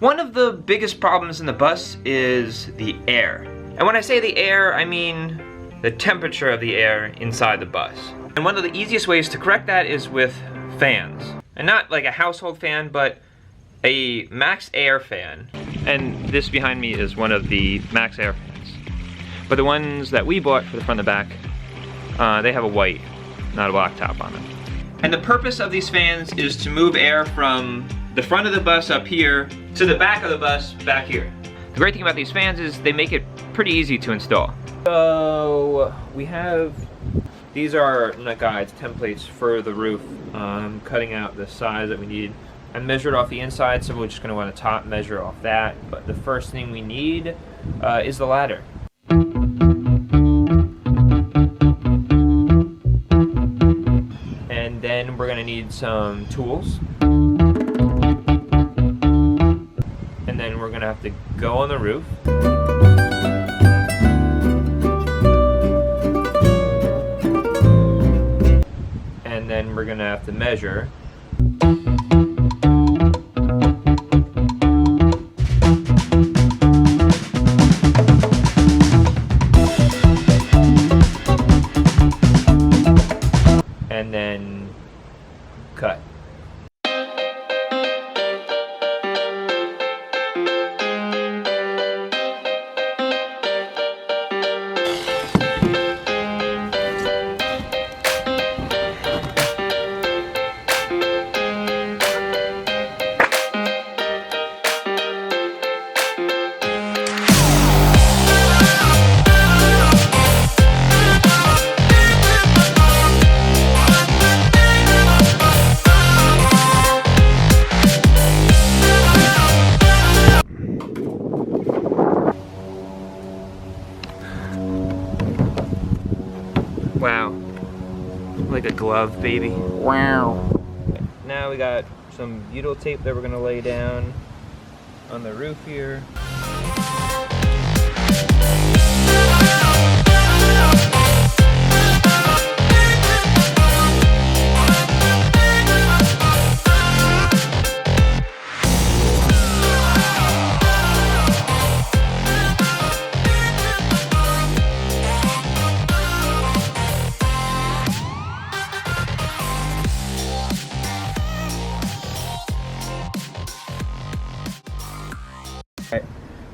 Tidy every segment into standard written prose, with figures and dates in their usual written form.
One of the biggest problems in the bus is the air. And when I say the air, I mean the temperature of the air inside the bus. And one of the easiest ways to correct that is with fans. And not like a household fan, but a MaxxAir fan. And this behind me is one of the MaxxAir fans. But the ones that we bought for the front and the back, they have a white, not a black top on them. And the purpose of these fans is to move air from the front of the bus up here to the back of the bus back here. The great thing about these fans is they make it pretty easy to install. So we have, these are not guides, templates for the roof. Cutting out the size that we need. I measured off the inside, so we're just going to want to top measure off that. But the first thing we need is the ladder. And then we're going to need some tools. And then we're going to have to go on the roof. And then we're going to have to measure. And then cut. Wow, like a glove, baby. Wow. Now we got some butyl tape that we're gonna lay down on the roof here.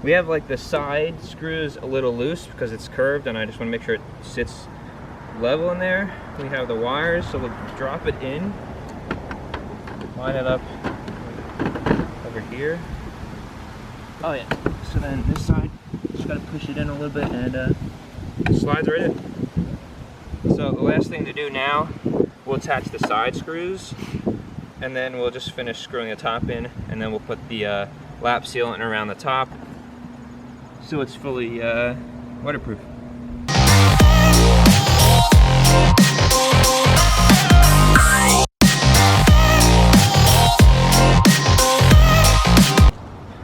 We have like the side screws a little loose because it's curved, and I just want to make sure it sits level in there. We have the wires, so we'll drop it in, line it up over here. Oh yeah, so then this side, just gotta push it in a little bit, and it slides right in. So the last thing to do now, we'll attach the side screws, and then we'll just finish screwing the top in, and then we'll put the lap sealant around the top so it's fully waterproof.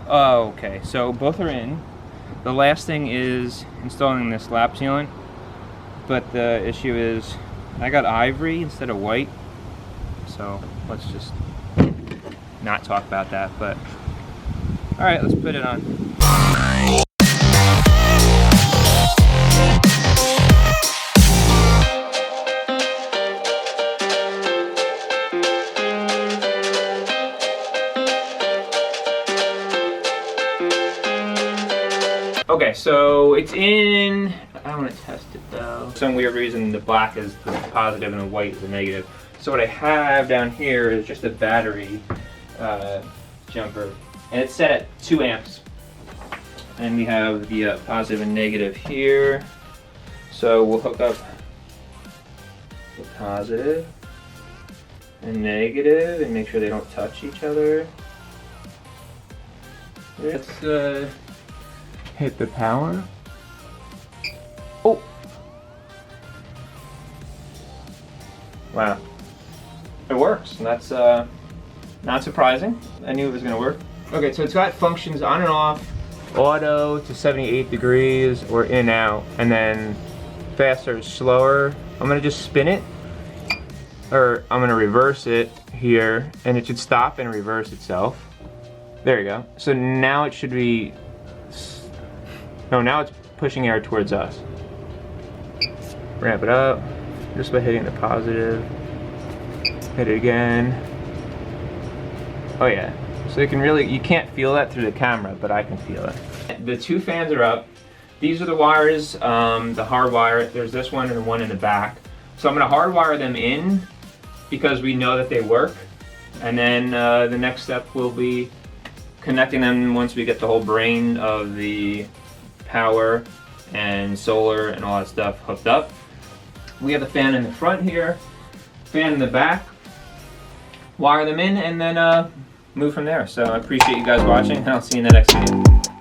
Okay, so both are in. The last thing is installing this lap sealant, but the issue is I got ivory instead of white, so let's just not talk about that. But all right, let's put it on. Okay, so it's in. I want to test it though. For some weird reason, the black is the positive and the white is the negative. So what I have down here is just a battery jumper, and it's set at 2 amps. And we have the positive and negative here. So we'll hook up the positive and negative and make sure they don't touch each other. Let's hit the power. Oh! Wow. It works, and that's not surprising. I knew it was gonna work. Okay, so it's got functions on and off, auto to 78 degrees or in and out, and then faster, slower. I'm gonna just spin it, or I'm gonna reverse it here, and it should stop and reverse itself. There you go. So now it should be, no, now it's pushing air towards us. Ramp it up, just by hitting the positive. Hit it again. Oh yeah. So you can really, you can't feel that through the camera, but I can feel it. The two fans are up. These are the wires, the hard wire. There's this one and the one in the back. So I'm gonna hardwire them in because we know that they work. And then the next step will be connecting them once we get the whole brain of the power and solar and all that stuff hooked up. We have the fan in the front here, fan in the back, wire them in, and then move from there. So I appreciate you guys watching, and I'll see you in the next video.